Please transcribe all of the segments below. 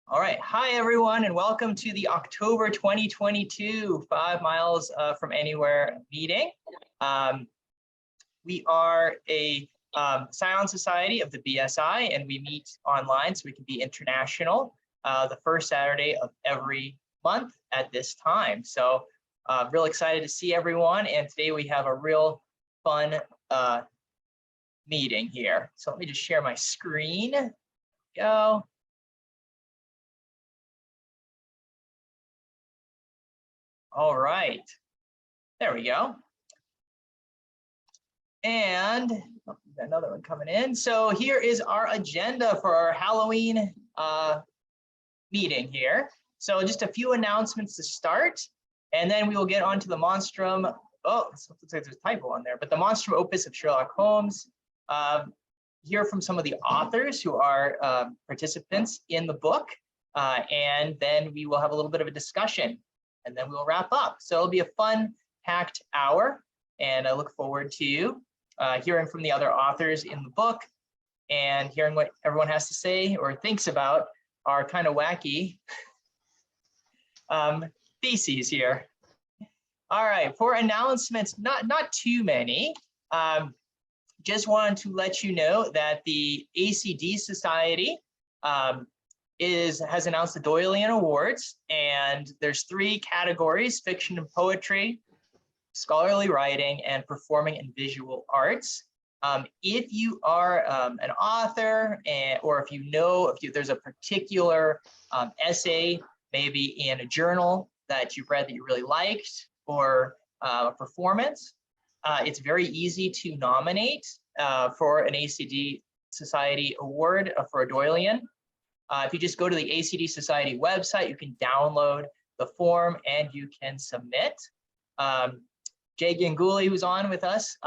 All right. Hi, everyone, and welcome to the October 2022 5 Miles from Anywhere meeting. We are a Science Society of the BSI, and we meet online so we can be international the first Saturday of every month at this time. So real excited to see everyone. And today we have a real fun meeting here. So let me just share my screen. There we go. All right, there we go. And oh, another one coming in. So here is our agenda for our Halloween meeting here. So just a few announcements to start, and then we will get on to the Monstrum. Oh, it looks like there's a typo on there, but the Monstrum Opus of Sherlock Holmes. Hear from some of the authors who are participants in the book, and then we will have a little bit of a discussion. And then we'll wrap up. So it'll be a fun, packed hour. And I look forward to hearing from the other authors in the book and hearing what everyone has to say or thinks about our kind of wacky theses here. All right, for announcements, not too many. Just wanted to let you know that the ACD Society has announced the Doylean Awards, and there's 3 categories: fiction and poetry, scholarly writing, and performing and visual arts. If you are an author, or if there's a particular essay, maybe in a journal that you've read that you really liked, or a performance, it's very easy to nominate for an ACD Society award for a Doylean. If you just go to the ACD Society website, you can download the form and you can submit. Jay Ganguly, who's on with us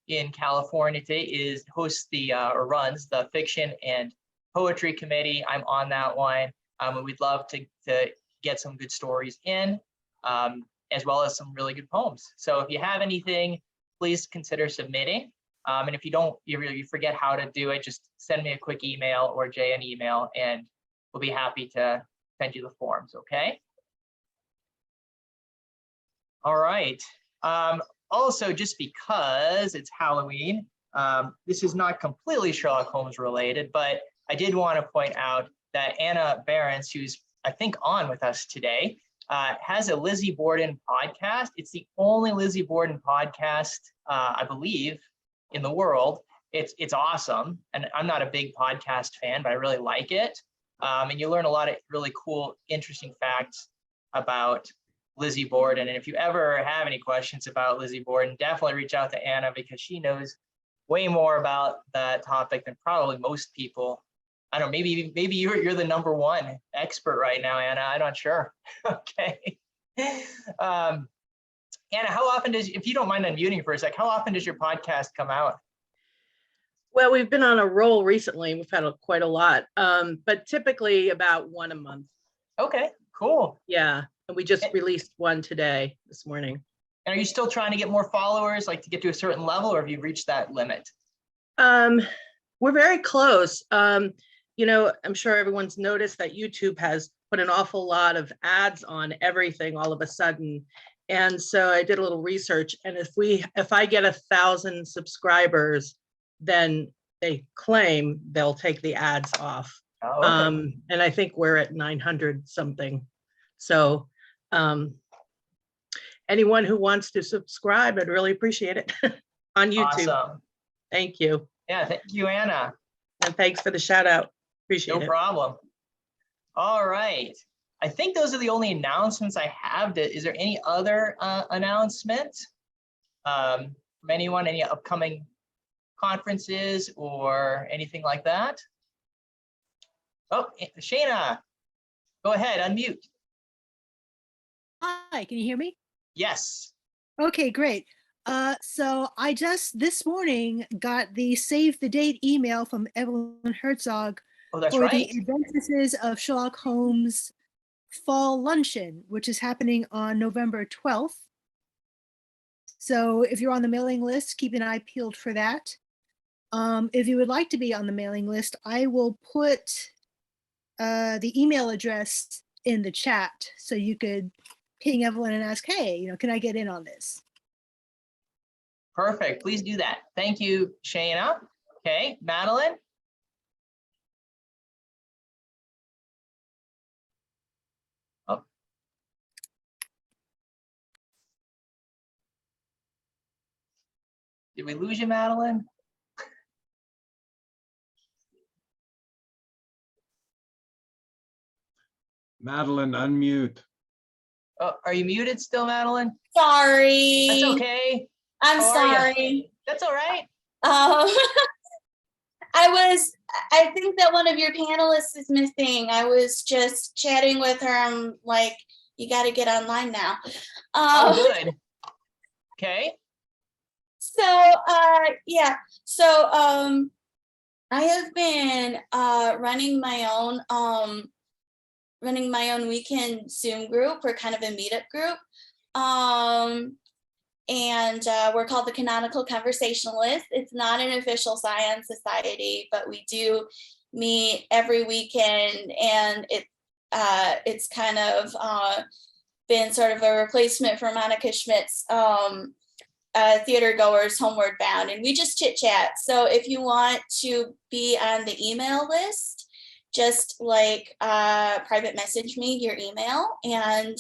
in California today, runs the Fiction and Poetry Committee. I'm on that one. And we'd love to get some good stories in, as well as some really good poems. So if you have anything, please consider submitting. And if you forget how to do it, just send me a quick email or Jay an email, and we'll be happy to send you the forms, okay? All right. Also, just because it's Halloween, this is not completely Sherlock Holmes related, but I did want to point out that Anna Behrens, who's I think on with us today, has a Lizzie Borden podcast. It's the only Lizzie Borden podcast, I believe, in the world. It's awesome, and I'm not a big podcast fan, but I really like it. And you learn a lot of really cool, interesting facts about Lizzie Borden. And if you ever have any questions about Lizzie Borden, definitely reach out to Anna, because she knows way more about that topic than probably most people. I don't know, maybe you're the #1 expert right now, Anna. I'm not sure. Okay. Anna, how often if you don't mind unmuting for a sec, how often does your podcast come out? Well, we've been on a roll recently. We've had quite a lot, but typically about 1 a month. Okay, cool. Yeah, and we just released one this morning. And are you still trying to get more followers, like to get to a certain level, or have you reached that limit? We're very close. I'm sure everyone's noticed that YouTube has put an awful lot of ads on everything all of a sudden. And so I did a little research, and if I get 1,000 subscribers, then they claim they'll take the ads off. Oh, okay. And I think we're at 900 something. So anyone who wants to subscribe, I'd really appreciate it on YouTube. Awesome. Thank you. Yeah, thank you, Anna. And thanks for the shout out. Appreciate it. No problem. All right. I think those are the only announcements I have. Is there any other announcements from anyone, any upcoming conferences or anything like that? Oh, Shayna, go ahead, unmute. Hi, can you hear me? Yes. Okay, great. So I just this morning got the save the date email from Evelyn Herzog Oh, that's for right. the Adventures of Sherlock Holmes Fall Luncheon, which is happening on November 12th. So if you're on the mailing list, keep an eye peeled for that. If you would like to be on the mailing list, I will put the email address in the chat, so you could ping Evelyn and ask, hey, can I get in on this? Perfect. Please do that. Thank you, Shayna. Okay, Madeline. Oh. Did we lose you, Madeline? Madeline, unmute. Oh, are you muted still, Madeline? Sorry. That's okay. I'm How are ya? sorry. That's all right. Um, I think that one of your panelists is missing. I was just chatting with her. I'm like, you got to get online now. Oh, good. Okay. So, yeah. So, I have been running my own weekend Zoom group. We're kind of a meetup group. And we're called the Canonical Conversationalists. It's not an official science society, but we do meet every weekend, and it's kind of been sort of a replacement for Monica Schmidt's Theater Goers Homeward Bound, and we just chit chat. So if you want to be on the email list, just like private message me your email, and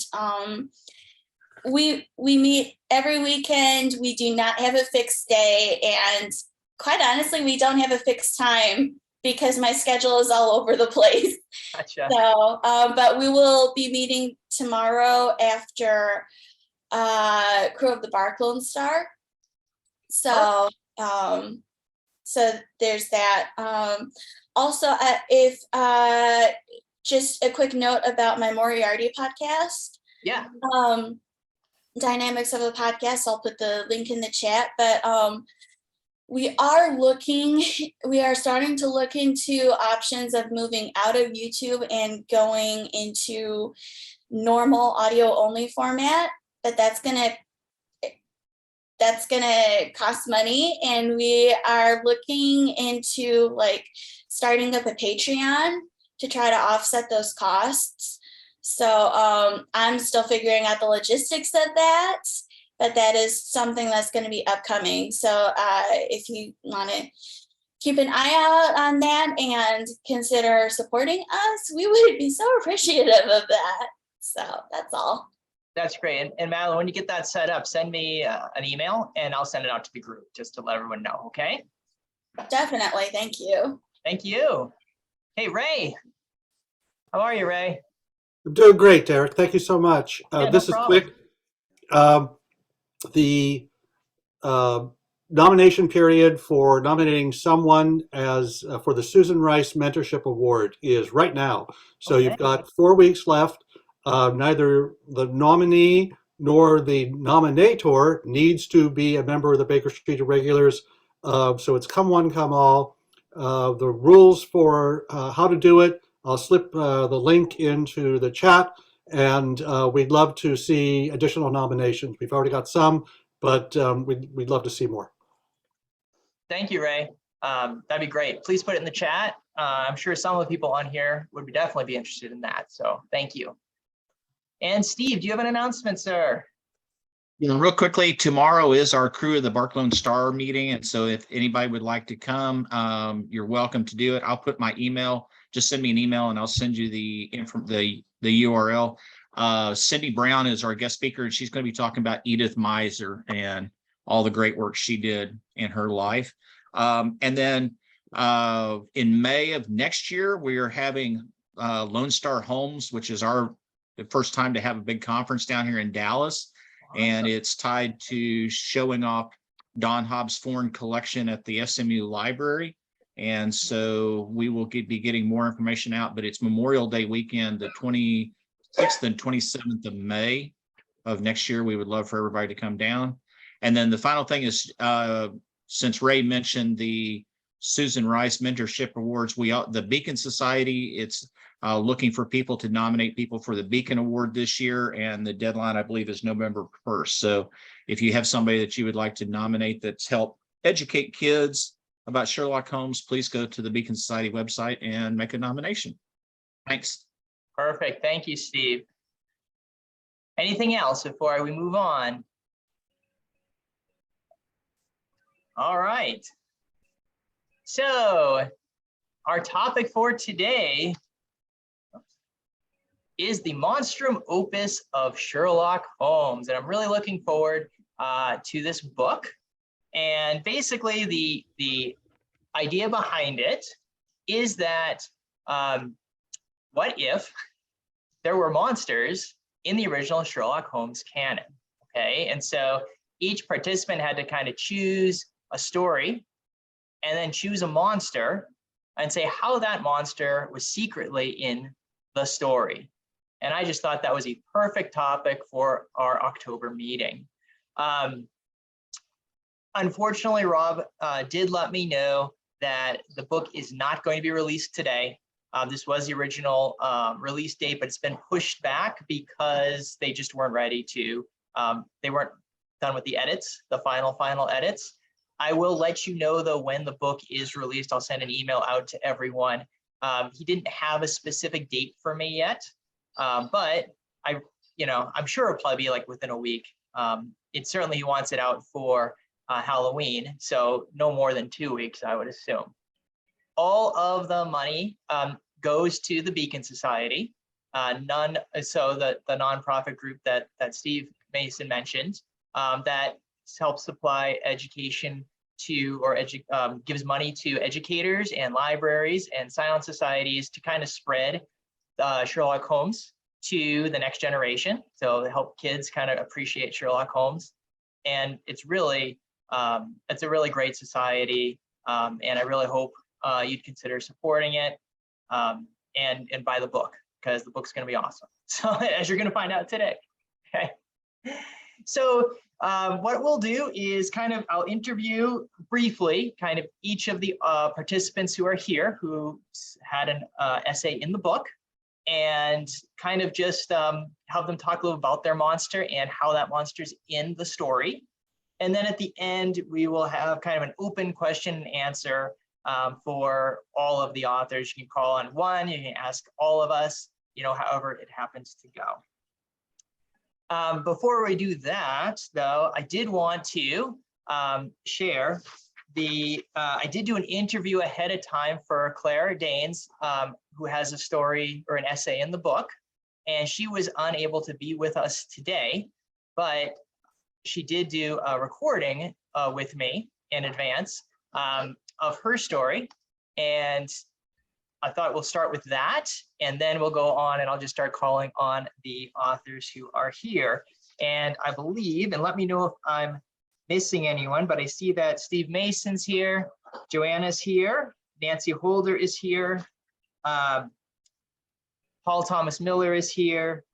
we meet every weekend. We do not have a fixed day, and quite honestly, we don't have a fixed time because my schedule is all over the place. Gotcha. So, but we will be meeting tomorrow after Crew of the Bark Lone Star. So, so there's that. Also, if just a quick note about my Moriarty podcast. Yeah. Dynamics of a podcast. I'll put the link in the chat, but we are starting to look into options of moving out of YouTube and going into normal audio only format, but that's gonna cost money, and we are looking into like starting up a Patreon to try to offset those costs. So I'm still figuring out the logistics of that, but that is something that's going to be upcoming. So if you want to keep an eye out on that and consider supporting us, we would be so appreciative of that. So that's all. That's great. And Madeline, when you get that set up, send me an email and I'll send it out to the group just to let everyone know. Okay. Definitely. Thank you. Thank you. Hey, Ray. How are you, Ray? I'm doing great, Derek. Thank you so much. Yeah, This no is problem. quick. The nomination period for nominating someone as for the Susan Rice Mentorship Award is right now. So Okay. you've got 4 weeks left. Neither the nominee nor the nominator needs to be a member of the Baker Street Irregulars. So it's come one, come all. The rules for how to do it, I'll slip the link into the chat, and we'd love to see additional nominations. We've already got some, but we'd love to see more. Thank you, Ray. That'd be great. Please put it in the chat. I'm sure some of the people on here would definitely be interested in that. So thank you. And Steve, do you have an announcement, sir? Real quickly, tomorrow is our Crew of the Bark Lone Star meeting. And so if anybody would like to come, you're welcome to do it. I'll put my email, just send me an email and I'll send you the URL. Cindy Brown is our guest speaker, and she's going to be talking about Edith Meiser and all the great work she did in her life. And then in May of next year, we are having Lone Star Holmes, which is the first time to have a big conference down here in Dallas. Awesome. And it's tied to showing off Don Hobbs' foreign collection at the SMU library. And so we will be getting more information out, but it's Memorial Day weekend, the 26th and 27th of May of next year. We would love for everybody to come down. And then the final thing is, since Ray mentioned the Susan Rice Mentorship Awards, the Beacon Society, it's looking for people to nominate people for the Beacon Award this year, and the deadline, I believe, is November 1st. So if you have somebody that you would like to nominate that's helped educate kids about Sherlock Holmes, please go to the Beacon Society website and make a nomination. Thanks. Perfect. Thank you, Steve. Anything else before we move on? All right. So our topic for today is the Monstrum Opus of Sherlock Holmes. And I'm really looking forward to this book. And basically the idea behind it is that what if there were monsters in the original Sherlock Holmes canon? Okay, and so each participant had to kind of choose a story and then choose a monster and say how that monster was secretly in the story. And I just thought that was a perfect topic for our October meeting. Unfortunately, Rob did let me know that the book is not going to be released today. This was the original release date, but it's been pushed back because they just weren't ready to, they weren't done with the edits, the final edits. I will let you know though when the book is released. I'll send an email out to everyone. He didn't have a specific date for me yet, but I'm sure it'll probably be like within a week. It certainly he wants it out for Halloween, so no more than 2 weeks, I would assume. All of the money goes to the Beacon Society. So the nonprofit group that Steve Mason mentioned that helps supply education to, or gives money to educators and libraries and silent societies to kind of spread Sherlock Holmes to the next generation. So to help kids kind of appreciate Sherlock Holmes. And it's really, it's a really great society. And I really hope you'd consider supporting it and buy the book, because the book's going to be awesome. So as you're going to find out today. Okay. So what we'll do is I'll interview briefly kind of each of the participants who are here who had an essay in the book, and kind of just have them talk a little about their monster and how that monster's in the story. And then at the end, we will have kind of an open question and answer for all of the authors. You can call on one, you can ask all of us, however it happens to go. Before we do that, though, I did want to share I did do an interview ahead of time for Claire Danes, who has a story or an essay in the book, and she was unable to be with us today, but she did do a recording with me in advance of her story. And I thought we'll start with that, and then we'll go on and I'll just start calling on the authors who are here. And I believe, and let me know if I'm missing anyone, but I see that Steve Mason's here, Joanna's here, Nancy Holder is here, Paul Thomas Miller is here,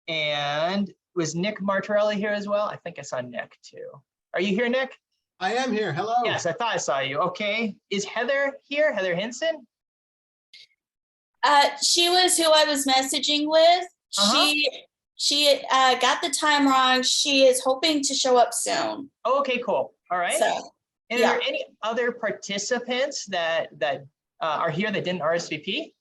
and was Nick Martorelli here as well? I think I saw Nick too. Are you here, Nick? I am here. Hello. Yes, I thought I saw you. Okay. Is Heather here? Heather Hinson? She was who I was messaging with. She got the time wrong. She is hoping to show up soon. Okay, cool. All right. So, and are there any other participants that are here that didn't RSVP?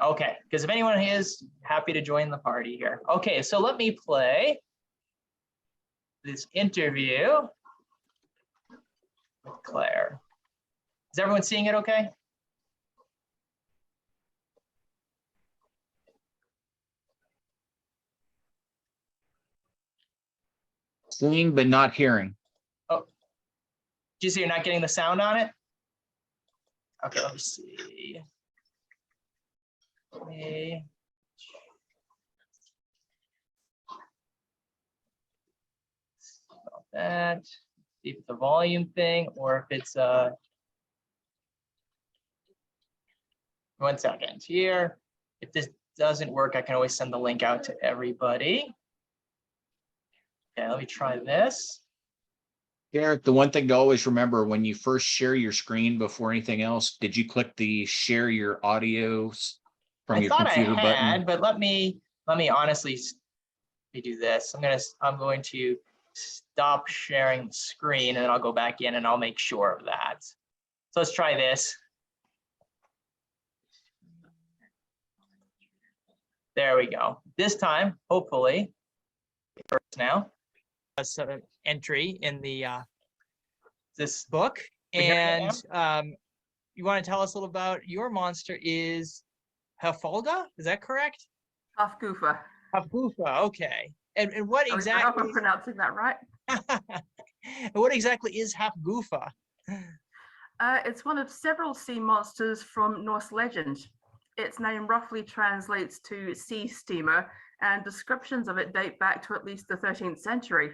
Okay, because if anyone is, happy to join the party here. Okay, so let me play this interview with Claire. Is everyone seeing it okay? Seeing but not hearing. Oh, did you say you're not getting the sound on it? Okay, let me see. Okay. About that. See if it's a volume thing or if it's a. 1 second here. If this doesn't work, I can always send the link out to everybody. Okay, let me try this. Derek, the one thing to always remember when you first share your screen before anything else, did you click the share your audio from your computer button? I had, but let me honestly do this. I'm going to stop sharing the screen and then I'll go back in and I'll make sure of that. So let's try this. There we go. This time, hopefully, it works now. An entry in the this book, We hearing and it you want to tell us a little about your monster is Hafalga? Is that correct? Hafgufa. Hafgufa. Okay. And what I hope exactly? I'm pronouncing that right. What exactly is Hafgufa? It's one of several sea monsters from Norse legend. Its name roughly translates to sea steamer, and descriptions of it date back to at least the 13th century.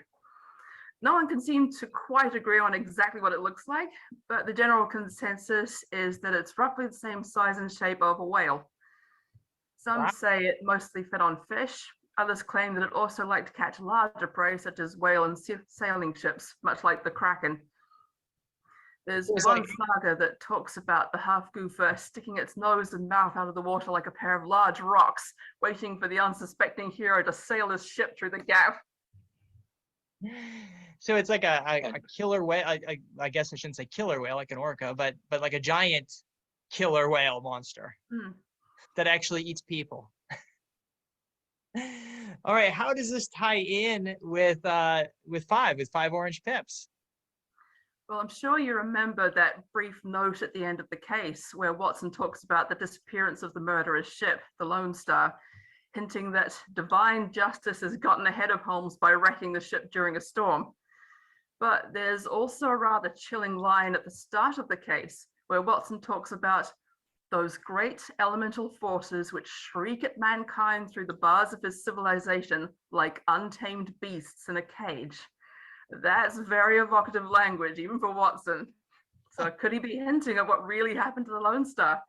No one can seem to quite agree on exactly what it looks like, but the general consensus is that it's roughly the same size and shape of a whale. Some Wow. say it mostly fed on fish. Others claim that it also liked to catch larger prey, such as whale and sailing ships, much like the Kraken. There's one saga that talks about the Hafgufa sticking its nose and mouth out of the water like a pair of large rocks, waiting for the unsuspecting hero to sail his ship through the gap. So it's like a killer whale. I guess I shouldn't say killer whale like an orca, but like a giant killer whale monster that actually eats people. All right, how does this tie in with five orange pips? Well, I'm sure you remember that brief note at the end of the case where Watson talks about the disappearance of the murderer's ship, the Lone Star, hinting that divine justice has gotten ahead of Holmes by wrecking the ship during a storm. But there's also a rather chilling line at the start of the case where Watson talks about those great elemental forces which shriek at mankind through the bars of his civilization like untamed beasts in a cage. That's very evocative language, even for Watson. So could he be hinting at what really happened to the Lone Star?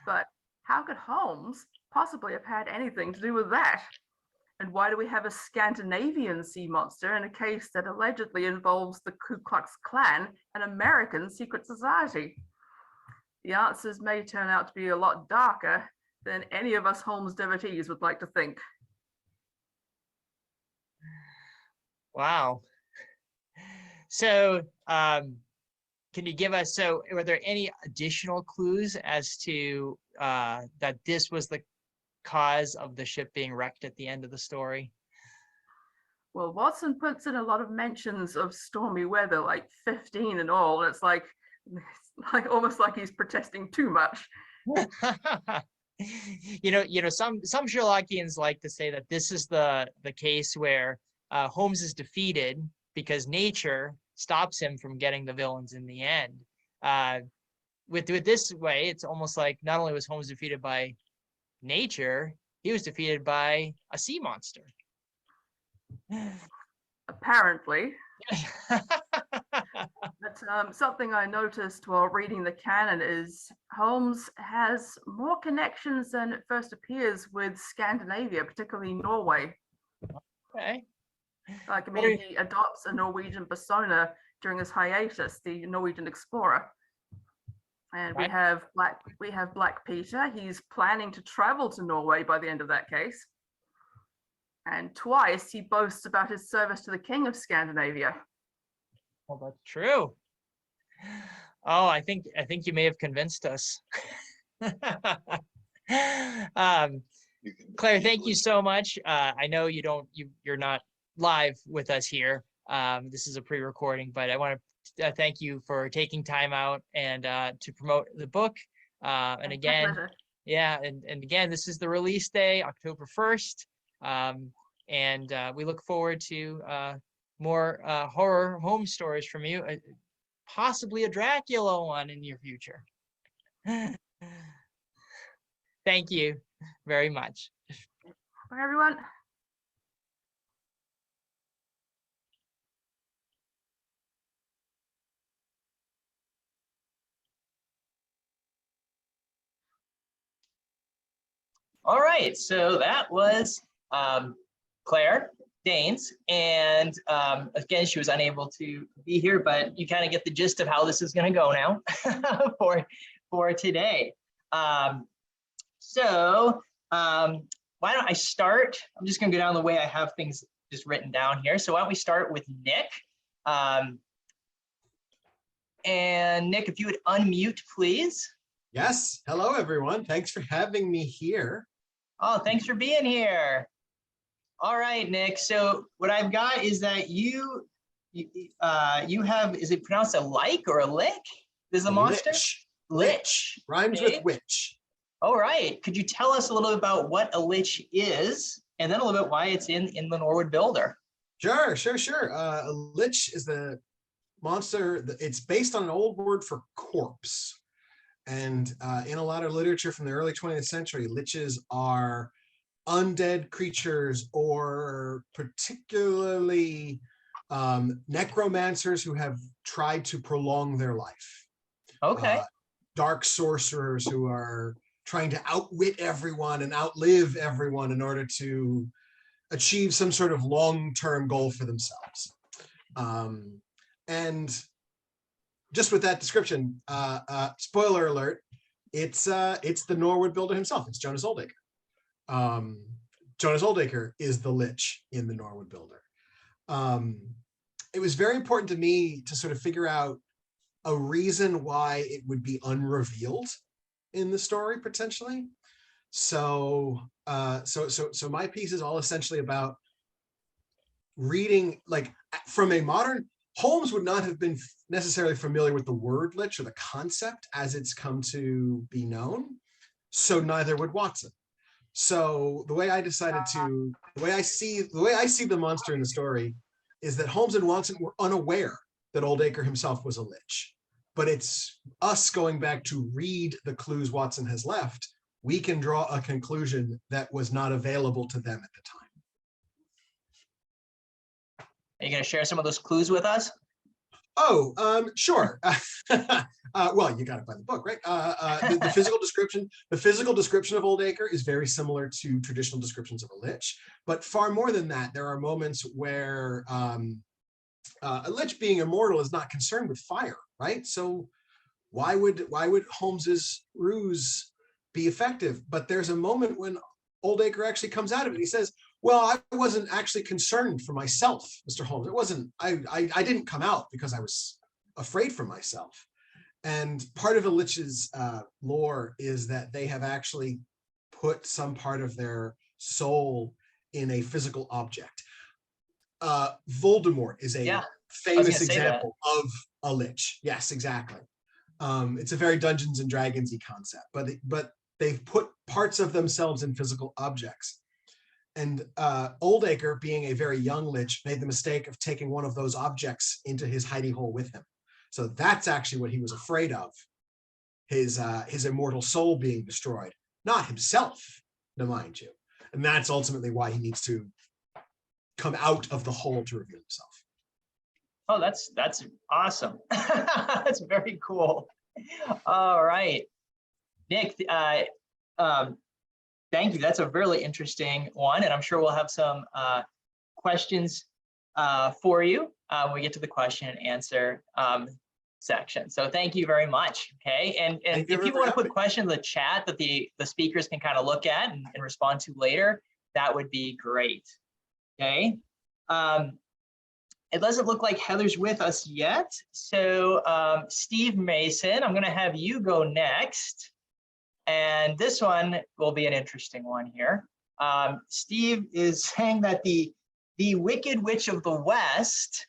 But how could Holmes possibly have had anything to do with that? And why do we have a Scandinavian sea monster in a case that allegedly involves the Ku Klux Klan, an American secret society? The answers may turn out to be a lot darker than any of us Holmes devotees would like to think. Wow. So can you give us, so were there any additional clues as to that this was the cause of the ship being wrecked at the end of the story? Well, Watson puts in a lot of mentions of stormy weather, like 15 in all. And it's like almost like he's protesting too much. Some Sherlockians like to say that this is the case where Holmes is defeated because nature stops him from getting the villains in the end. With this way, it's almost like not only was Holmes defeated by nature, he was defeated by a sea monster. Apparently. But something I noticed while reading the canon is Holmes has more connections than it first appears with Scandinavia, particularly Norway. Okay. Like, I mean, he adopts a Norwegian persona during his hiatus, the Norwegian explorer. And we have Black Peter. He's planning to travel to Norway by the end of that case. And twice he boasts about his service to the King of Scandinavia. Well, that's true. Oh, I think you may have convinced us. Claire, thank you so much. I know you're not live with us here. This is a pre-recording, but I want to thank you for taking time out and to promote the book. And again, and again, this is the release day, October 1st. And we look forward to more horror home stories from you, possibly a Dracula one in your future. Thank you very much. Bye, everyone. All right, so that was Claire Danes, and again, she was unable to be here, but you kind of get the gist of how this is going to go now for today. So why don't I start? I'm just going to go down the way I have things just written down here. So why don't we start with Nick? And Nick, if you would unmute, please. Yes. Hello, everyone. Thanks for having me here. Oh, thanks for being here. All right, Nick. So what I've got is that you have, is it pronounced a like or a lick? This is a monster? Lich. Lich. Rhymes Okay. with witch. All right. Could you tell us a little bit about what a lich is, and then a little bit why it's in the Norwood Builder? Sure. A lich is the monster. It's based on an old word for corpse. And in a lot of literature from the early 20th century, liches are undead creatures, or particularly necromancers who have tried to prolong their life. Okay. Dark sorcerers who are trying to outwit everyone and outlive everyone in order to achieve some sort of long-term goal for themselves. And just with that description, spoiler alert, it's the Norwood Builder himself. It's Jonas Oldacre. Jonas Oldacre is the lich in the Norwood Builder. It was very important to me to sort of figure out a reason why it would be unrevealed in the story potentially. So my piece is all essentially about reading, like, from a modern, Holmes would not have been necessarily familiar with the word lich or the concept as it's come to be known. So neither would Watson. So the way I see the monster in the story is that Holmes and Watson were unaware that Oldacre himself was a lich. But it's us going back to read the clues Watson has left. We can draw a conclusion that was not available to them at the time. Are you going to share some of those clues with us? Oh, sure. Well, you got to buy the book, right? The physical description of Oldacre is very similar to traditional descriptions of a lich, but far more than that, there are moments where a lich being immortal is not concerned with fire, right? So why would Holmes's ruse be effective? But there's a moment when Oldacre actually comes out of it. He says, well, I wasn't actually concerned for myself, Mr. Holmes. It wasn't, I didn't come out because I was afraid for myself. And part of a lich's lore is that they have actually put some part of their soul in a physical object. Voldemort is a famous example of a lich. Yes, exactly. It's a very Dungeons and Dragons-y concept, but they've put parts of themselves in physical objects. And Oldacre, being a very young lich, made the mistake of taking one of those objects into his hidey hole with him. So that's actually what he was afraid of, his immortal soul being destroyed, not himself, to mind you. And that's ultimately why he needs to come out of the hole to reveal himself. Oh, that's awesome. That's very cool. All right, Nick, thank you. That's a really interesting one, and I'm sure we'll have some questions for you when we get to the question and answer section. So thank you very much. Okay, and if people want to put questions in the chat that the speakers can kind of look at and respond to later, that would be great. Okay. It doesn't look like Heather's with us yet. So Steve Mason, I'm going to have you go next. And this one will be an interesting one here. Steve is saying that the Wicked Witch of the West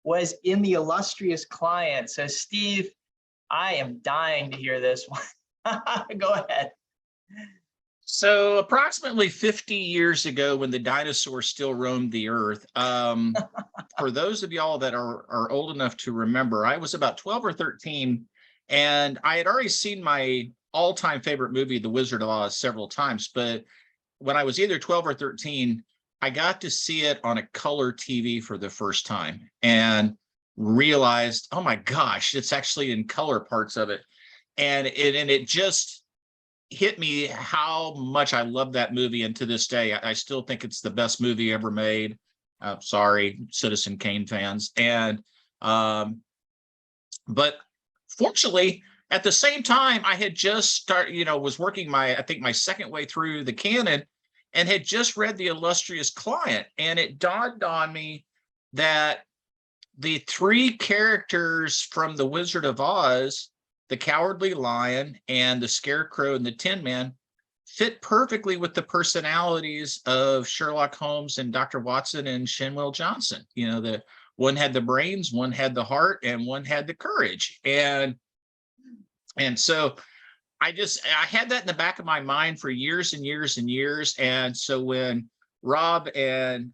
was in the Illustrious Client. So Steve, I am dying to hear this one. Go ahead. So approximately 50 years ago, when the dinosaurs still roamed the earth, for those of y'all that are old enough to remember, I was about 12 or 13, and I had already seen my all-time favorite movie, The Wizard of Oz, several times. But when I was either 12 or 13, I got to see it on a color TV for the first time and realized, oh my gosh, it's actually in color, parts of it. And it just hit me how much I love that movie. And to this day, I still think it's the best movie ever made. Sorry, Citizen Kane fans. And but fortunately, at the same time, I had just was working I think my second way through the canon, and had just read The Illustrious Client. And it dawned on me that the three characters from The Wizard of Oz, the Cowardly Lion and the Scarecrow and the Tin Man, fit perfectly with the personalities of Sherlock Holmes and Dr. Watson and Shinwell Johnson. You know, the one had the brains, one had the heart, and one had the courage. And so I had that in the back of my mind for years and years and years. And so when Rob and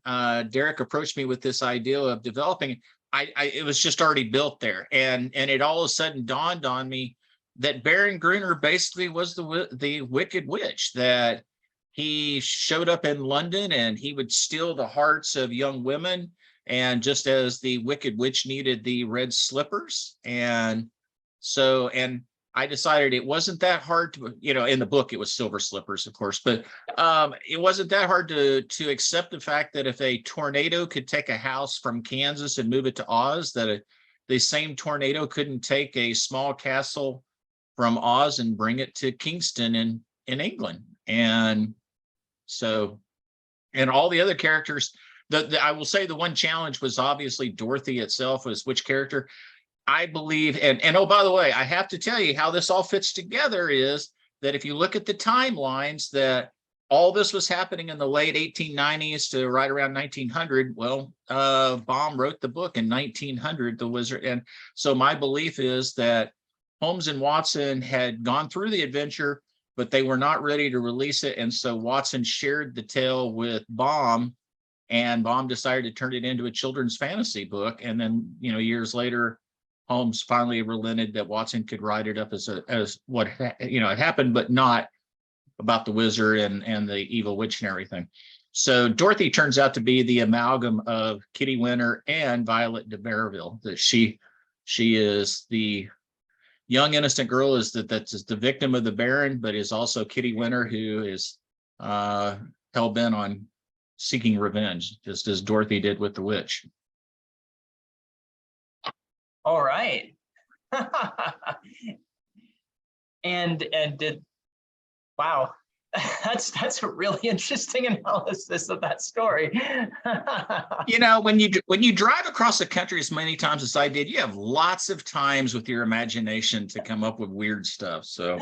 Derek approached me with this idea of developing, it was just already built there. And it all of a sudden dawned on me that Baron Gruner basically was the Wicked Witch, that he showed up in London and he would steal the hearts of young women. And just as the Wicked Witch needed the red slippers. And I decided it wasn't that hard to, you know, in the book, it was silver slippers, of course, but it wasn't that hard to accept the fact that if a tornado could take a house from Kansas and move it to Oz, that the same tornado couldn't take a small castle from Oz and bring it to Kingston in England. And so, and all the other characters, I will say the one challenge was obviously Dorothy itself, was which character. I believe, and oh, by the way, I have to tell you how this all fits together is that if you look at the timelines, that all this was happening in the late 1890s to right around 1900. Well, Baum wrote the book in 1900, The Wizard. And so my belief is that Holmes and Watson had gone through the adventure, but they were not ready to release it. And so Watson shared the tale with Baum, and Baum decided to turn it into a children's fantasy book. And then, you know, years later, Holmes finally relented that Watson could write it up as what, you know, it happened, but not about the wizard and the evil witch and everything. So Dorothy turns out to be the amalgam of Kitty Winter and Violet de Berreville. That she is the young innocent girl that's the victim of the Baron, but is also Kitty Winter, who is hell-bent on seeking revenge, just as Dorothy did with the witch. All right. and wow, that's a really interesting analysis of that story. You know, when you drive across the country as many times as I did, you have lots of times with your imagination to come up with weird stuff. So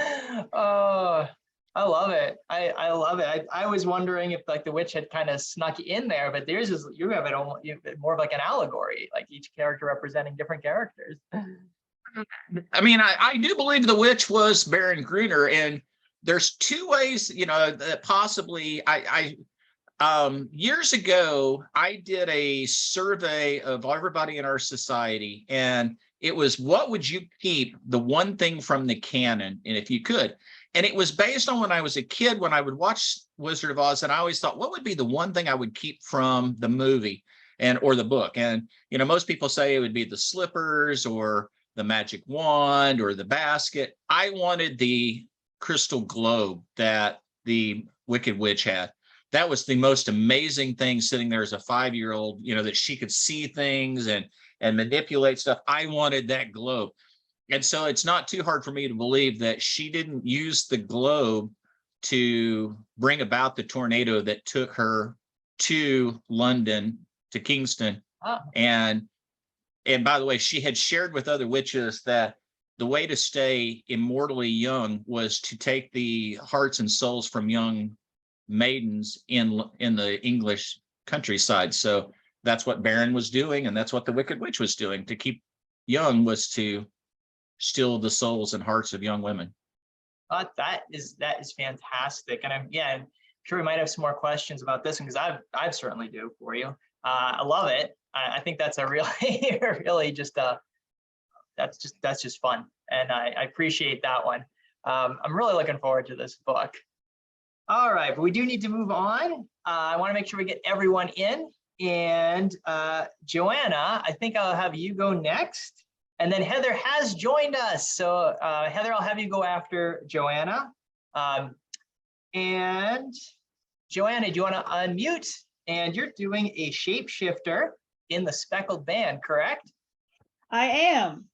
I love it. I love it. I was wondering if like the witch had kind of snuck in there, but you have it almost more of like an allegory, like each character representing different characters. I mean, I do believe the witch was Baron Gruner, and there's two ways, you know, that possibly years ago, I did a survey of everybody in our society, and it was, what would you keep the one thing from the canon, and if you could. And it was based on when I was a kid, when I would watch Wizard of Oz, and I always thought, what would be the one thing I would keep from the movie or the book? And, you know, most people say it would be the slippers or the magic wand or the basket. I wanted the crystal globe that the Wicked Witch had. That was the most amazing thing, sitting there as a 5-year-old, you know, that she could see things and manipulate stuff. I wanted that globe. And so it's not too hard for me to believe that she didn't use the globe to bring about the tornado that took her to London, to Kingston. Oh. And by the way, she had shared with other witches that the way to stay immortally young was to take the hearts and souls from young maidens in the English countryside. So that's what Baron was doing, and that's what the Wicked Witch was doing. To keep young was to steal the souls and hearts of young women. That is fantastic, and I'm sure we might have some more questions about this one, because I certainly do for you. I love it. I think that's a really really just that's just fun, and I appreciate that one. I'm really looking forward to this book. All right, but we do need to move on. I want to make sure we get everyone in, and Joanna, I think I'll have you go next. And then Heather has joined us. So Heather, I'll have you go after Joanna. And Joanna, do you want to unmute? And you're doing a shapeshifter in the Speckled Band, correct? I am.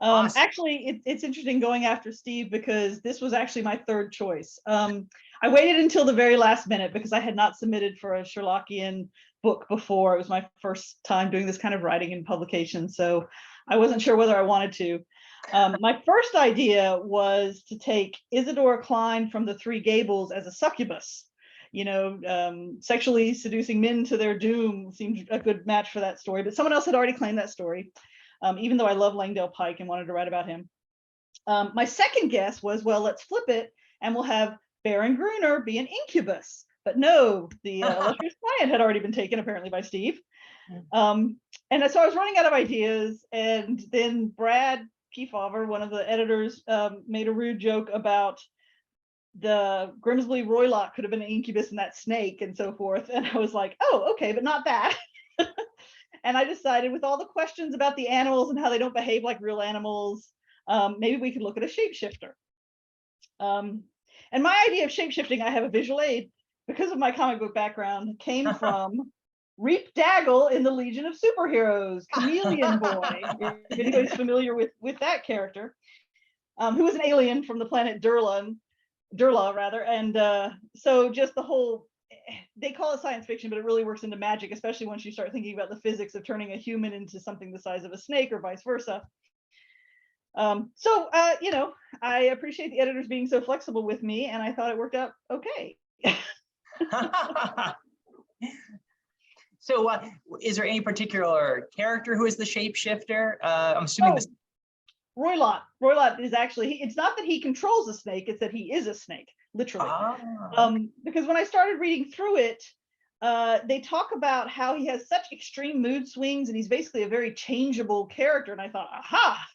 Awesome. Actually, it's interesting going after Steve, because this was actually my third choice. I waited until the very last minute because I had not submitted for a Sherlockian book before. It was my first time doing this kind of writing in publication, so I wasn't sure whether I wanted to. My first idea was to take Isadora Klein from The Three Gables as a succubus. Sexually seducing men to their doom seemed a good match for that story, but someone else had already claimed that story, even though I love Langdale Pike and wanted to write about him. My second guess was, well, let's flip it and we'll have Baron Gruner be an incubus. But no, the illustrious client had already been taken apparently by Steve. And so I was running out of ideas, and then Brad Kefauver, one of the editors, made a rude joke about the Grimsby Roylott could have been an incubus in that snake and so forth. And I was like, oh, okay, but not that. And I decided, with all the questions about the animals and how they don't behave like real animals, maybe we could look at a shapeshifter. And my idea of shapeshifting, I have a visual aid because of my comic book background, came from Reap Daggle in the Legion of Superheroes, Chameleon Boy, if anybody's familiar with that character, who was an alien from the planet Durla, and so just the whole, they call it science fiction, but it really works into magic, especially once you start thinking about the physics of turning a human into something the size of a snake or vice versa. I appreciate the editors being so flexible with me, and I thought it worked out okay. So is there any particular character who is the shapeshifter? I'm assuming this. Roylott. Roylott is actually, it's not that he controls a snake, it's that he is a snake, literally. Because when I started reading through it, they talk about how he has such extreme mood swings and he's basically a very changeable character. And I thought, aha,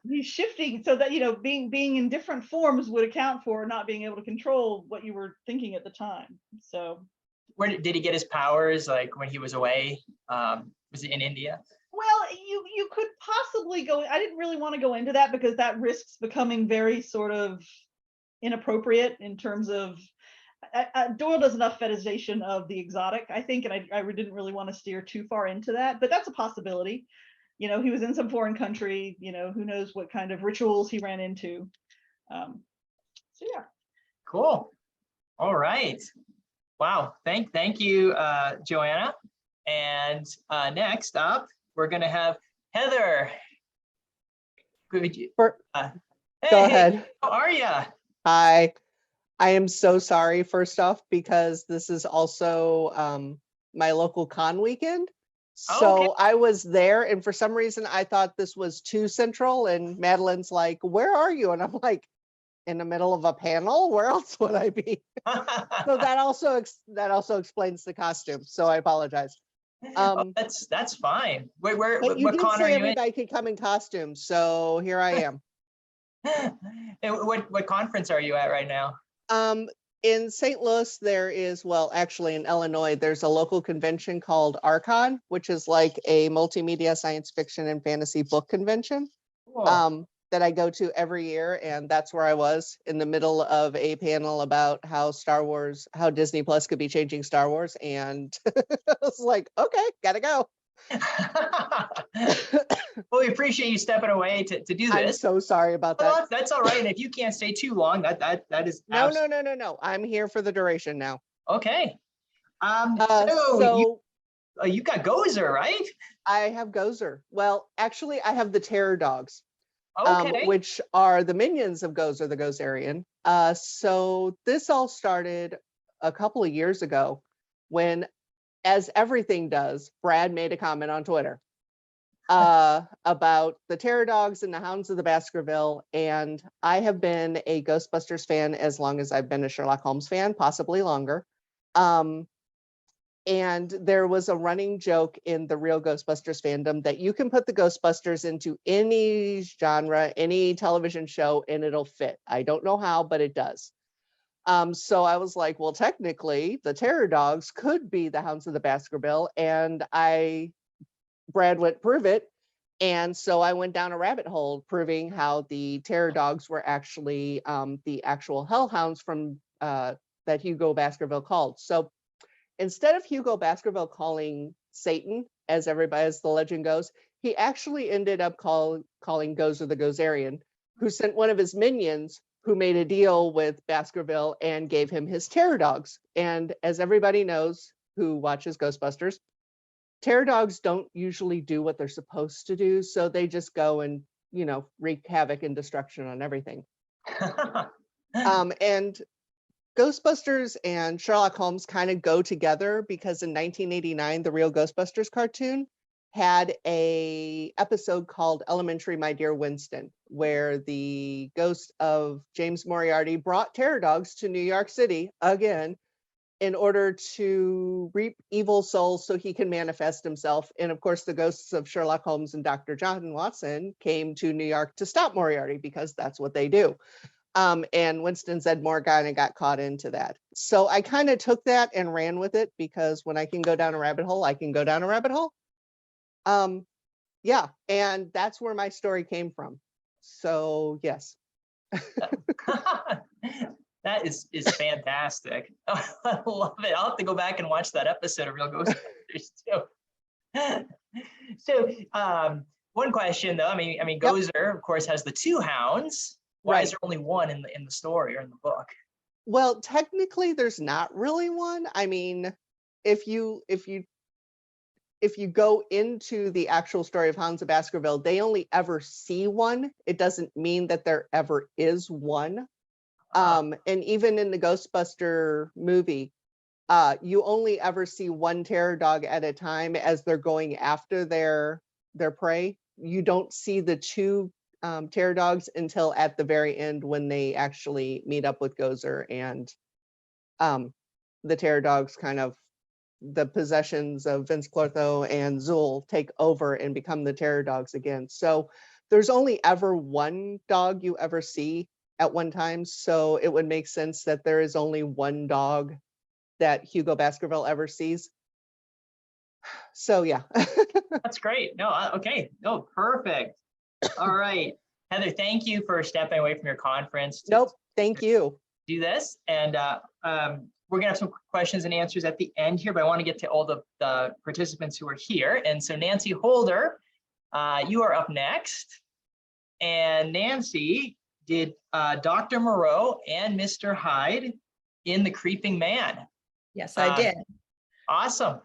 he's shifting so that, being in different forms would account for not being able to control what you were thinking at the time. So where did he get his powers, like when he was away? Was it in India? Well, you could possibly go, I didn't really want to go into that because that risks becoming very sort of inappropriate in terms of, Doyle does enough fetishization of the exotic, I think, and I didn't really want to steer too far into that, but that's a possibility. He was in some foreign country, who knows what kind of rituals he ran into. So yeah. Cool. All right. Wow. Thank you, Joanna. And next up, we're going to have Heather. Hey, Go ahead. How are you? Hi. I am so sorry, first off, because this is also my local con weekend. So I was there, and for some reason I thought this was too central, and Madeline's like, where are you? And I'm like, in the middle of a panel? Where else would I be? So that also explains the costume. So I apologize. That's fine. But what you did con are say you in? everybody could come in costume, so here I am. And what conference are you at right now? In St. Louis, there is, well, actually in Illinois, there's a local convention called Archon, which is like a multimedia science fiction and fantasy book convention. Cool. That I go to every year, and that's where I was in the middle of a panel about how Disney Plus could be changing Star Wars, and I was like, okay, gotta go. Well, we appreciate you stepping away to do this. I'm so sorry about that. Well, that's all right. And if you can't stay too long, that is No. I'm here for the duration now. Okay. So you got Gozer, right? I have Gozer. Well, actually, I have the Terror Dogs. Okay. Which are the minions of Gozer the Gozerian. So this all started a couple of years ago when, as everything does, Brad made a comment on Twitter about the Terror Dogs and the Hounds of the Baskerville. And I have been a Ghostbusters fan as long as I've been a Sherlock Holmes fan, possibly longer. And there was a running joke in the real Ghostbusters fandom that you can put the Ghostbusters into any genre, any television show, and it'll fit. I don't know how, but it does. So I was like, well, technically, the Terror Dogs could be the Hounds of the Baskerville. And Brad went, prove it. And so I went down a rabbit hole proving how the Terror Dogs were actually the actual Hellhounds from that Hugo Baskerville called. So instead of Hugo Baskerville calling Satan, as the legend goes, he actually ended up calling Gozer the Gozerian, who sent one of his minions, who made a deal with Baskerville and gave him his terror dogs. And as everybody knows who watches Ghostbusters, terror dogs don't usually do what they're supposed to do. So they just go and, you know, wreak havoc and destruction on everything. And Ghostbusters and Sherlock Holmes kind of go together because in 1989, the Real Ghostbusters cartoon had a episode called Elementary, My Dear Winston, where the ghost of James Moriarty brought terror dogs to New York City again in order to reap evil souls so he can manifest himself. And of course, the ghosts of Sherlock Holmes and Dr. John Watson came to New York to stop Moriarty because that's what they do. And Winston said Morgana got caught into that. So I kind of took that and ran with it because when I can go down a rabbit hole, I can go down a rabbit hole. Yeah, and that's where my story came from. So yes. That is fantastic. I love it. I'll have to go back and watch that episode of Real Ghostbusters too. So one question though, I mean, Yep. Gozer, of course, has the two hounds. Why is Right. there only one in the story or in the book? Well, technically there's not really one. I mean, if you go into the actual story of Hounds of Baskerville, they only ever see one. It doesn't mean that there ever is one. And even in the Ghostbuster movie, you only ever see one terror dog at a time as they're going after their prey. You don't see the two terror dogs until at the very end when they actually meet up with Gozer and the terror dogs kind of, the possessions of Vince Clortho and Zool take over and become the terror dogs again. So there's only ever one dog you ever see at one time. So it would make sense that there is only one dog that Hugo Baskerville ever sees. So yeah. That's great. No, okay. No, perfect. All right. Heather, thank you for stepping away from your conference to Nope. Thank you. do this. And we're gonna have some questions and answers at the end here, but I want to get to all the participants who are here. And so Nancy Holder, you are up next. And Nancy did Dr. Moreau and Mr. Hyde in The Creeping Man. Yes, I did. Awesome.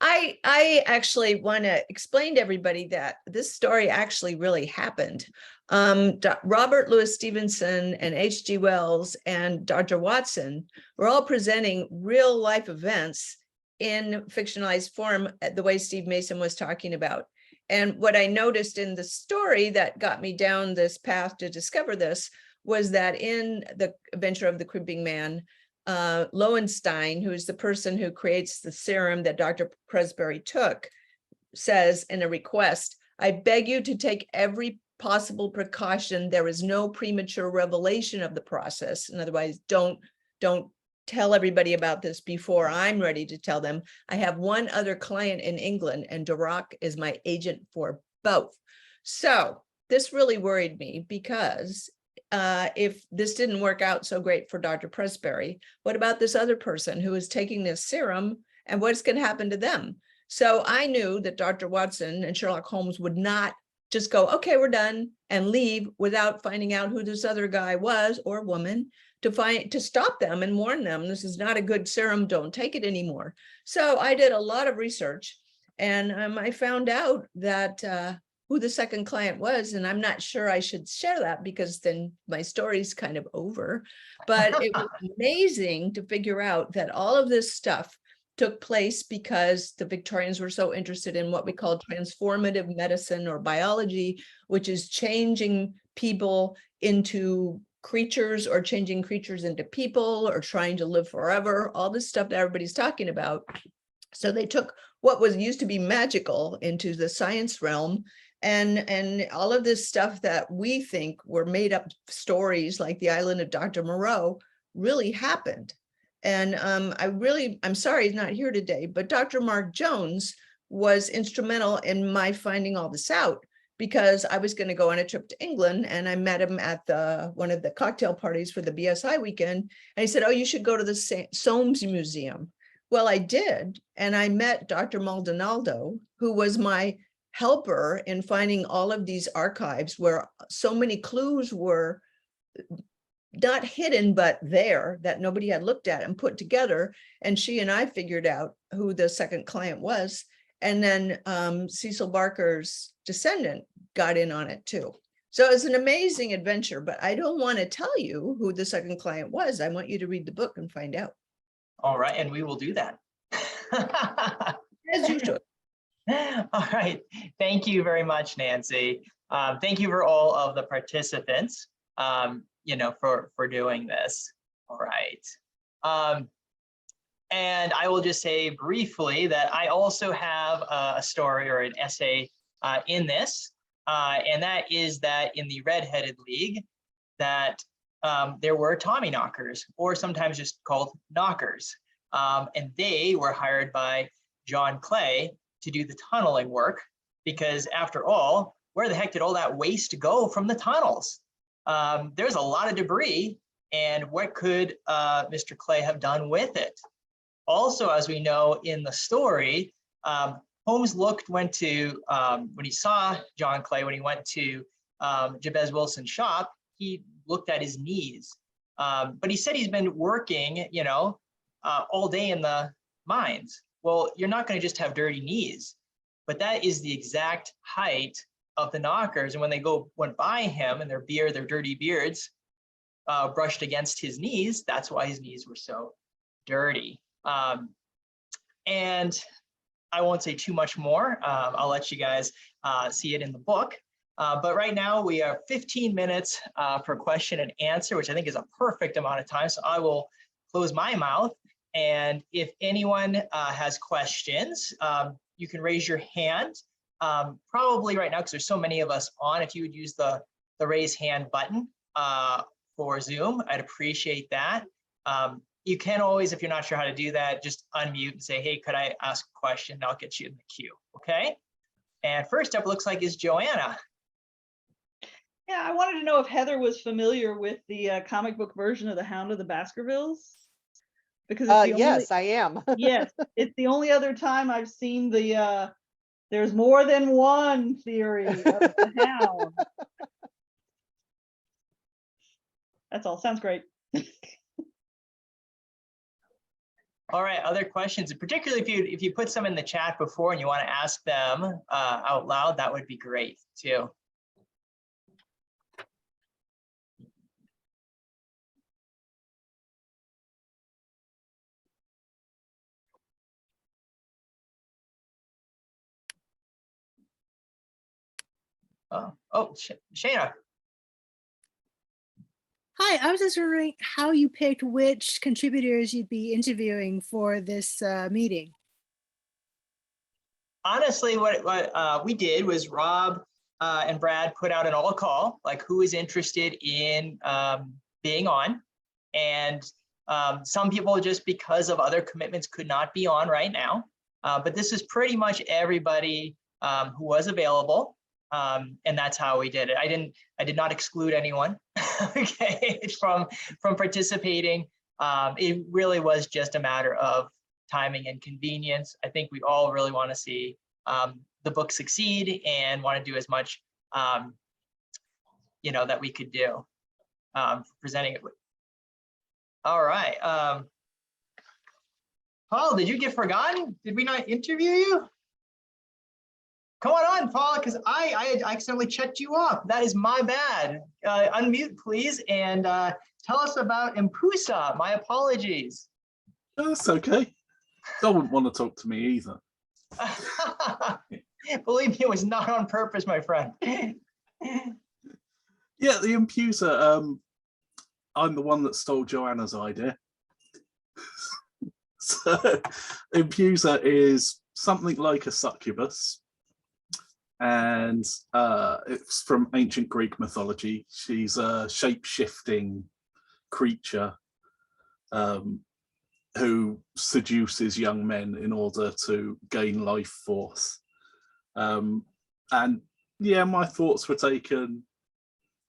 I actually want to explain to everybody that this story actually really happened. Robert Louis Stevenson and H.G. Wells and Dr. Watson were all presenting real life events in fictionalized form, the way Steve Mason was talking about. And what I noticed in the story that got me down this path to discover this was that in The Adventure of the Creeping Man, Lowenstein, who is the person who creates the serum that Dr. Presbury took, says in a request, "I beg you to take every possible precaution. There is no premature revelation of the process. And otherwise, don't tell everybody about this before I'm ready to tell them. I have one other client in England, and Duroc is my agent for both." So this really worried me because if this didn't work out so great for Dr. Presbury, what about this other person who is taking this serum and what's going to happen to them? So I knew that Dr. Watson and Sherlock Holmes would not just go, okay, we're done, and leave without finding out who this other guy was or woman to stop them and warn them, this is not a good serum, don't take it anymore. So I did a lot of research, and I found out that who the second client was, and I'm not sure I should share that because then my story's kind of over. But it was amazing to figure out that all of this stuff took place because the Victorians were so interested in what we call transformative medicine or biology, which is changing people into creatures or changing creatures into people or trying to live forever, all this stuff that everybody's talking about. So they took what was used to be magical into the science realm, and all of this stuff that we think were made up stories like the Island of Dr. Moreau really happened. And I'm sorry he's not here today, but Dr. Mark Jones was instrumental in my finding all this out, because I was going to go on a trip to England and I met him at one of the cocktail parties for the BSI weekend. And he said, oh, you should go to the Soames Museum. Well, I did. And I met Dr. Maldonado, who was my helper in finding all of these archives where so many clues were not hidden, but there, that nobody had looked at and put together. And she and I figured out who the second client was. And then Cecil Barker's descendant got in on it too. So it's an amazing adventure, but I don't want to tell you who the second client was. I want you to read the book and find out. All right, and we will do that. As you should. All right, thank you very much, Nancy. Thank you for all of the participants, for doing this. All right. And I will just say briefly that I also have a story or an essay in this, and that is that in the Red-Headed League, that there were Tommy knockers, or sometimes just called knockers. And they were hired by John Clay to do the tunneling work, because after all, where the heck did all that waste go from the tunnels? There's a lot of debris, and what could Mr. Clay have done with it? Also, as we know in the story, Holmes when he saw John Clay, when he went to Jabez Wilson's shop, he looked at his knees. But he said he's been working, all day in the mines. Well, you're not going to just have dirty knees, but that is the exact height of the knockers. And when they went by him and their dirty beards brushed against his knees, that's why his knees were so dirty. And I won't say too much more. I'll let you guys see it in the book. But right now we have 15 minutes for question and answer, which I think is a perfect amount of time. So I will close my mouth. And if anyone has questions, you can raise your hand. Probably right now, because there's so many of us on, if you would use the raise hand button for Zoom, I'd appreciate that. You can always, if you're not sure how to do that, just unmute and say, hey, could I ask a question? And I'll get you in the queue, okay? And first up, looks like is Joanna. Yeah, I wanted to know if Heather was familiar with the comic book version of The Hound of the Baskervilles. Because it's yes, I am. Yes, it's the only other time I've seen the there's more than one theory of the Hound. That's all. Sounds great. All right, other questions, particularly if you put some in the chat before and you want to ask them out loud, that would be great too. Shayna. Hi, I was just wondering how you picked which contributors you'd be interviewing for this meeting. Honestly, what we did was Rob and Brad put out an all call, like who is interested in being on. And some people just because of other commitments could not be on right now. But this is pretty much everybody who was available. And that's how we did it. I did not exclude anyone okay, from participating. It really was just a matter of timing and convenience. I think we all really want to see the book succeed and want to do as much, that we could do presenting it with. All right. Paul, did you get forgotten? Did we not interview you? Come on, Paul, because I accidentally checked you off. That is my bad. Unmute, please, and tell us about Impusa. My apologies. That's okay. I wouldn't want to talk to me either. Believe me, it was not on purpose, my friend. Yeah, the Impusa. I'm the one that stole Joanna's idea. So, Impusa is something like a succubus. And it's from ancient Greek mythology. She's a shape-shifting creature who seduces young men in order to gain life force. And yeah, my thoughts were taken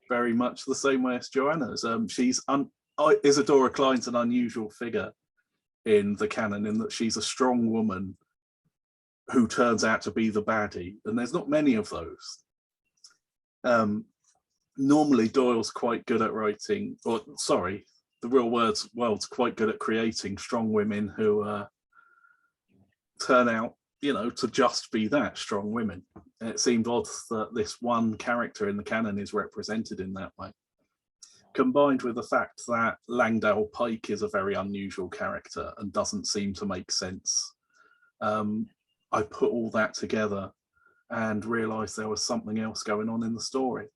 very much the same way as Joanna's. Isadora Klein's an unusual figure in the canon in that she's a strong woman who turns out to be the baddie, and there's not many of those. Normally Doyle's quite good at writing, or sorry, the real world's quite good at creating strong women who turn out, to just be that, strong women. And it seemed odd that this one character in the canon is represented in that way. Combined with the fact that Langdale Pike is a very unusual character and doesn't seem to make sense. I put all that together and realized there was something else going on in the story.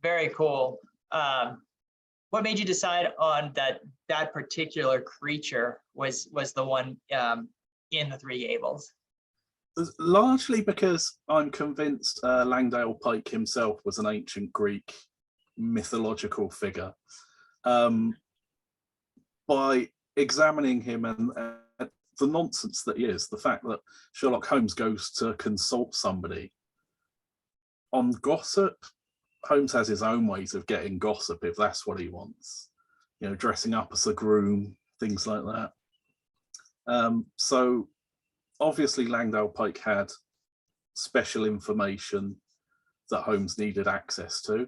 Very cool. What made you decide on that particular creature was the one in the Three Gables? Largely because I'm convinced Langdale Pike himself was an ancient Greek mythological figure. By examining him and the nonsense that he is, the fact that Sherlock Holmes goes to consult somebody on gossip. Holmes has his own ways of getting gossip if that's what he wants, dressing up as a groom, things like that. So obviously Langdale Pike had special information that Holmes needed access to.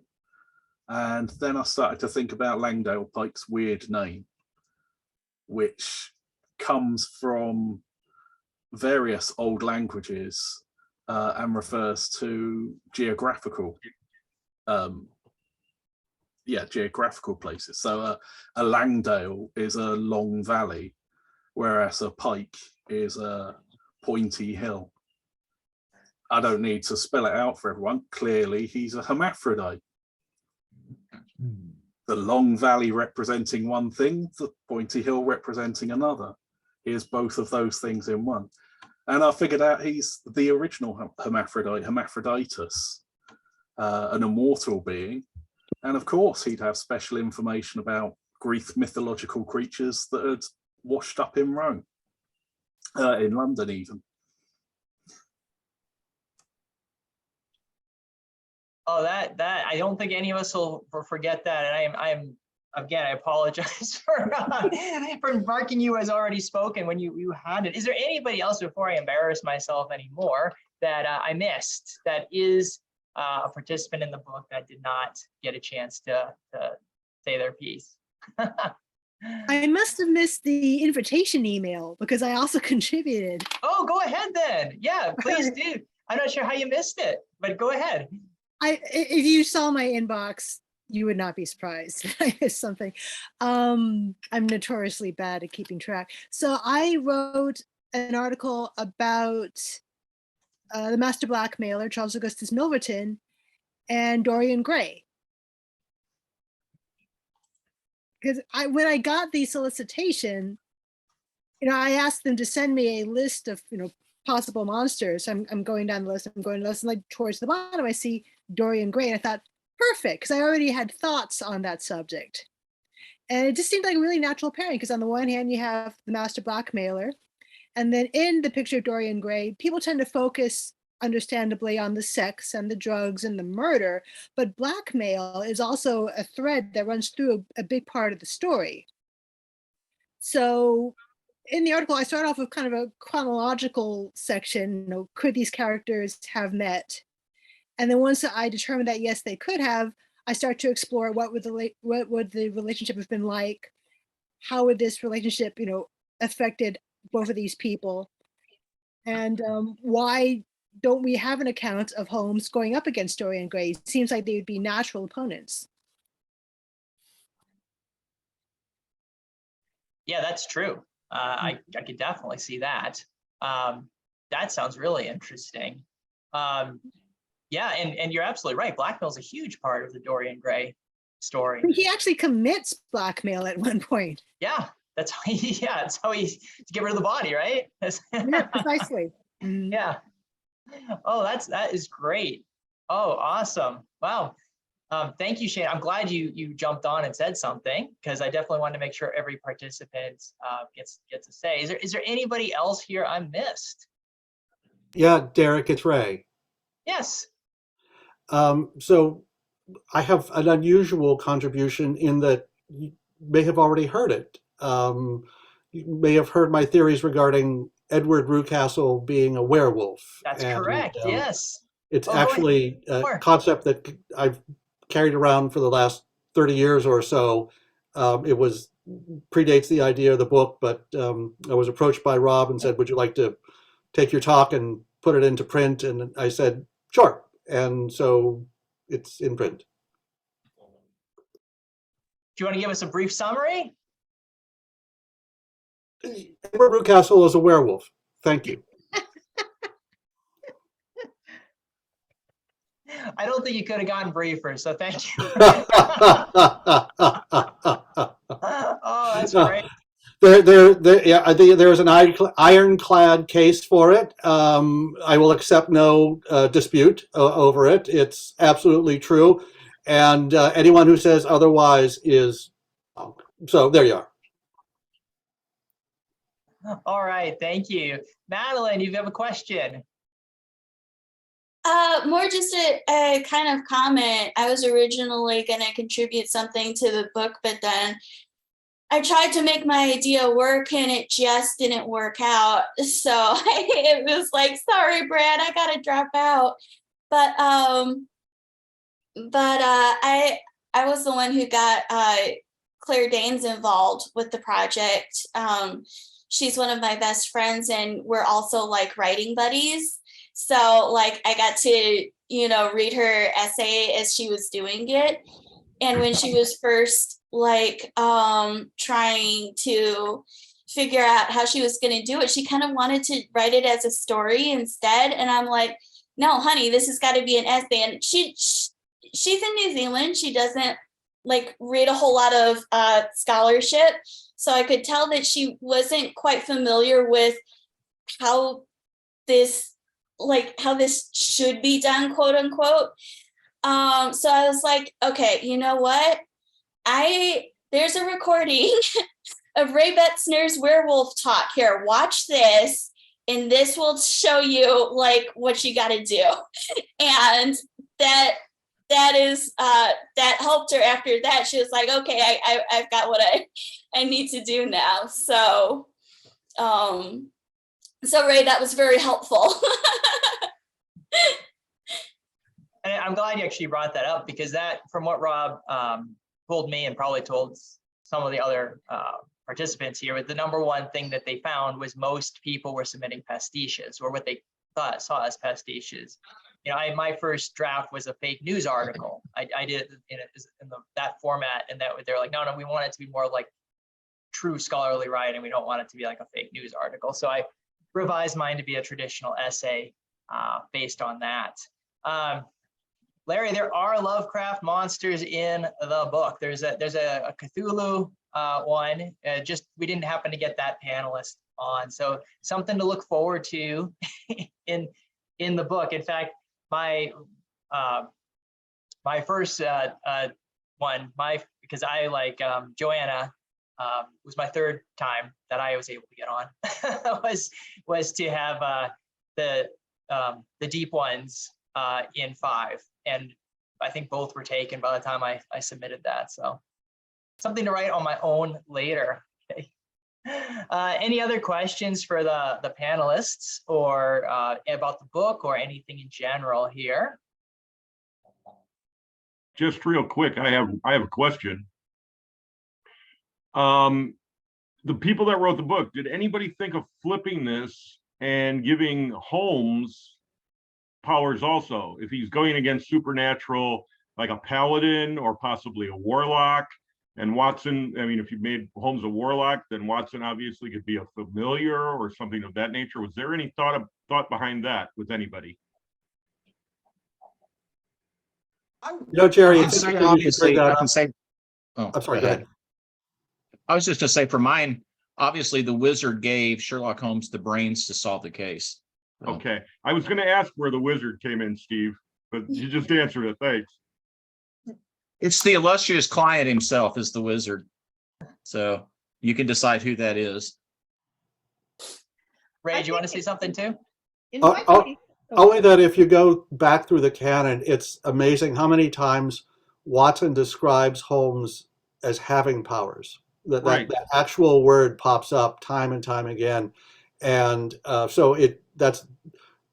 And then I started to think about Langdale Pike's weird name, which comes from various old languages and refers to geographical places. So a Langdale is a long valley, whereas a pike is a pointy hill. I don't need to spell it out for everyone. Clearly, he's a hermaphrodite. The long valley representing one thing, the pointy hill representing another. He is both of those things in one. And I figured out he's the original hermaphrodite, Hermaphroditus, an immortal being. And of course, he'd have special information about Greek mythological creatures that had washed up in Rome, in London even. Oh, that I don't think any of us will forget that. And I'm again, I apologize for marking you as already spoken when you had it. Is there anybody else, before I embarrass myself anymore, that I missed that is a participant in the book that did not get a chance to say their piece? I must have missed the invitation email because I also contributed. Oh, go ahead then. Yeah, please do. I'm not sure how you missed it, but go ahead. If you saw my inbox, you would not be surprised. I missed something. I'm notoriously bad at keeping track. So I wrote an article about the master blackmailer, Charles Augustus Milverton, and Dorian Gray. Because when I got the solicitation, I asked them to send me a list of, possible monsters. I'm going down the list, and like towards the bottom, I see Dorian Gray, and I thought, perfect, because I already had thoughts on that subject. And it just seemed like a really natural pairing, because on the one hand, you have the master blackmailer, and then in the picture of Dorian Gray, people tend to focus, understandably, on the sex and the drugs and the murder, but blackmail is also a thread that runs through a big part of the story. So in the article, I start off with kind of a chronological section, could these characters have met? And then once I determined that, yes, they could have, I start to explore what would the relationship have been like? How would this relationship, affected both of these people? And why don't we have an account of Holmes going up against Dorian Gray? It seems like they would be natural opponents. Yeah, that's true. I could definitely see that. That sounds really interesting. Yeah, and you're absolutely right. Blackmail is a huge part of the Dorian Gray story. He actually commits blackmail at one point. Yeah, that's how he to get rid of the body, right? Yeah, precisely. Yeah. Oh, that is great. Oh, awesome. Wow. Thank you, Shane. I'm glad you jumped on and said something, because I definitely wanted to make sure every participant gets to say. Is there anybody else here I missed? Yeah, Derek, it's Ray. Yes. So I have an unusual contribution in that you may have already heard it. you may have heard my theories regarding Edward Rewcastle being a werewolf. That's And, correct. Yes. It's Oh, go ahead. actually a Sure. concept that I've carried around for the last 30 years or so. It predates the idea of the book, but I was approached by Rob and said, would you like to take your talk and put it into print? And I said, sure. And so it's in print. Do you want to give us a brief summary? Edward Rewcastle is a werewolf. Thank you. I don't think you could have gotten briefer, so thank you. Oh, that's great. Yeah, I think there's an ironclad case for it. I will accept no dispute over it. It's absolutely true. And anyone who says otherwise is wrong. So there you are. All right, thank you. Madeline, you have a question. More just a kind of comment. I was originally going to contribute something to the book, but then I tried to make my idea work and it just didn't work out. So it was like, sorry, Brad, I got to drop out. But I was the one who got Claire Danes involved with the project. She's one of my best friends and we're also like writing buddies. So like I got to, read her essay as she was doing it. And when she was first like trying to figure out how she was going to do it, she kind of wanted to write it as a story instead. And I'm like, no, honey, this has got to be an essay. And she's in New Zealand. She doesn't like read a whole lot of scholarship. So I could tell that she wasn't quite familiar with how this should be done, quote unquote. So I was like, okay, you know what? There's a recording of Ray Betzner's werewolf talk here. Watch this, and this will show you like what you got to do. And that helped her. After that, she was like, okay, I've got what I need to do now. So, Ray, that was very helpful. And I'm glad you actually brought that up because that, from what Rob told me and probably told some of the other participants here, the number one thing that they found was most people were submitting pastiches or what they saw as pastiches. My first draft was a fake news article. I did it in that format, and they're like, no, we want it to be more like true scholarly writing. We don't want it to be like a fake news article. So I revised mine to be a traditional essay based on that. Larry, there are Lovecraft monsters in the book. There's a Cthulhu one. We didn't happen to get that panelist on, so something to look forward to in the book. In fact, my first one, because I like Joanna, was my third time that I was able to get on. was to have the deep ones in 5, and I think both were taken by the time I submitted that. So something to write on my own later. Okay. Any other questions for the panelists or about the book or anything in general here? Just real quick, I have a question. The people that wrote the book, did anybody think of flipping this and giving Holmes powers also? If he's going against supernatural, like a paladin or possibly a warlock, and Watson, if you made Holmes a warlock, then Watson obviously could be a familiar or something of that nature. Was there any thought behind that with anybody? Jerry, I can say. Oh, I'm sorry, go ahead. I was just going to say, for mine, obviously the wizard gave Sherlock Holmes the brains to solve the case. So. Okay, I was going to ask where the wizard came in, Steve, but you just answered it. Thanks. It's the illustrious client himself is the wizard. So you can decide who that is. Ray, do you want to say something too? Only that if you go back through the canon, it's amazing how many times Watson describes Holmes as having powers. That Right. that actual word pops up time and time again, and so that's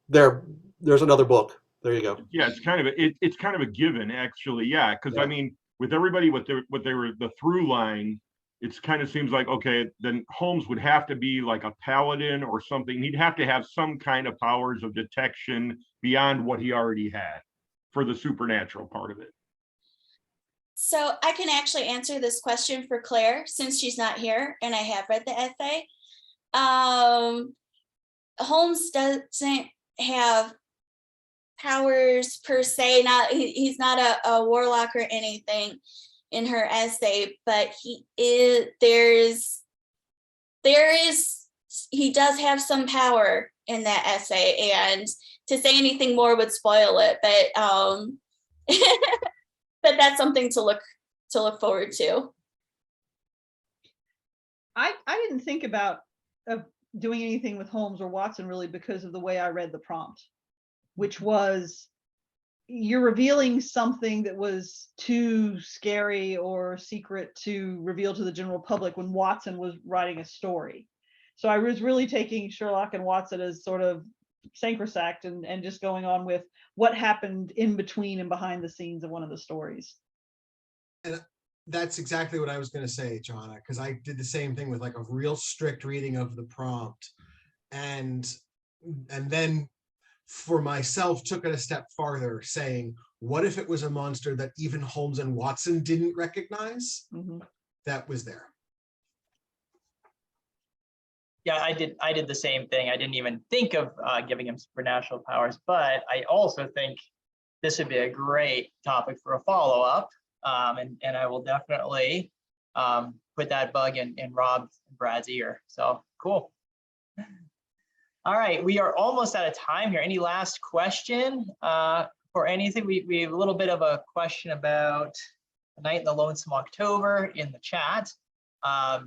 there. There's another book. There you go. Yeah, it's kind of it's kind of a given, actually. Yeah, because I mean, with everybody, what they were the through line, it's kind of seems like, okay, then Holmes would have to be like a paladin or something. He'd have to have some kind of powers of detection beyond what he already had for the supernatural part of it. So I can actually answer this question for Claire since she's not here and I have read the essay. Holmes doesn't have powers per se, he's not a warlock or anything in her essay, but he does have some power in that essay, and to say anything more would spoil it, but but that's something to look forward to. I didn't think about doing anything with Holmes or Watson really because of the way I read the prompt, which was you're revealing something that was too scary or secret to reveal to the general public when Watson was writing a story. So I was really taking Sherlock and Watson as sort of sacrosanct and just going on with what happened in between and behind the scenes of one of the stories. And that's exactly what I was going to say, Jonna, because I did the same thing with like a real strict reading of the prompt, and then for myself took it a step farther, saying, what if it was a monster that even Holmes and Watson didn't recognize? That was there. Yeah, I did the same thing. I didn't even think of giving him supernatural powers, but I also think this would be a great topic for a follow-up. And I will definitely put that bug in Rob and Brad's ear. So cool. All right, we are almost out of time here. Any last question or anything? We have a little bit of a question about The Night in the Lonesome October in the chat. I'd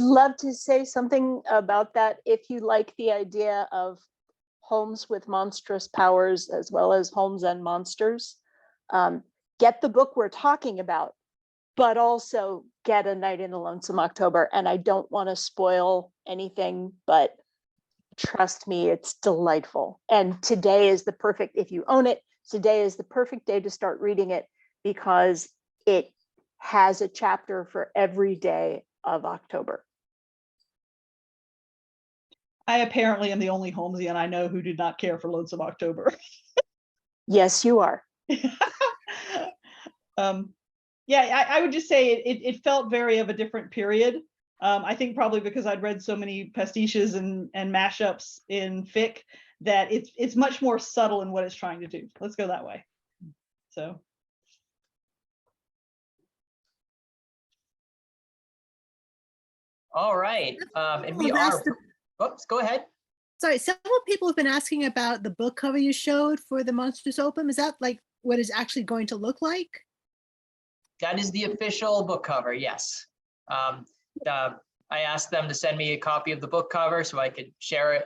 love to say something about that if you like the idea of Holmes with monstrous powers as well as Holmes and monsters. Get the book we're talking about, but also get A Night in the Lonesome October. And I don't want to spoil anything, but trust me, it's delightful. And today is the perfect, if you own it, today is the perfect day to start reading it because it has a chapter for every day of October. I apparently am the only Holmesian I know who did not care for Lonesome October. Yes, you are. Yeah, I would just say it felt very of a different period. I think probably because I'd read so many pastiches and mashups in fic that it's much more subtle in what it's trying to do. Let's go that way. So. All right, and we are. Oops, go ahead. Sorry, several people have been asking about the book cover you showed for the Monstrum Opus. Is that like what it's actually going to look like? That is the official book cover, yes. I asked them to send me a copy of the book cover so I could share it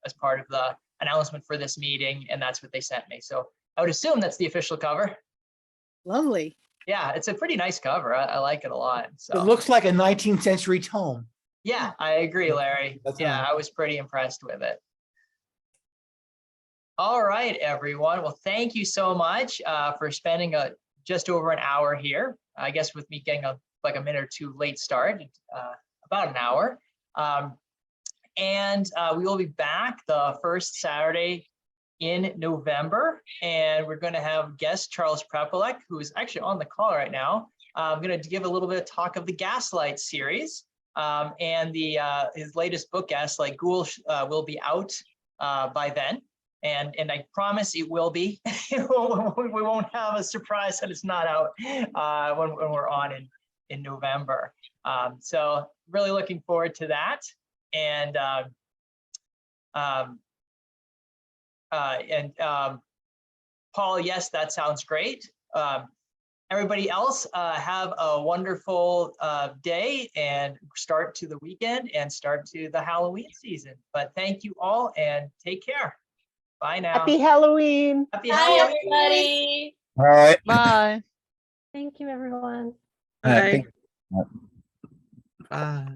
as part of the announcement for this meeting, and that's what they sent me. So I would assume that's the official cover. Lovely. Yeah, it's a pretty nice cover. I like it a lot. So it looks like a 19th century tome. Yeah, I agree, Larry. Yeah, I was pretty impressed with it. All right, everyone. Well, thank you so much for spending just over an hour here. I guess with me getting like a minute or two late start, about an hour. And we will be back the first Saturday in November, and we're going to have guest Charles Prepelek, who is actually on the call right now. I'm going to give a little bit of talk of the Gaslight series, and his latest book, Gaslight Ghoul, will be out by then, and I promise it will be. We won't have a surprise that it's not out when we're on in November. So really looking forward to that, and Paul, yes, that sounds great. Everybody else, have a wonderful day and start to the weekend and start to the Halloween season. But thank you all and take care. Bye now. Happy Halloween. Bye, everybody. All right. Bye. Thank you, everyone. Bye. think. Bye.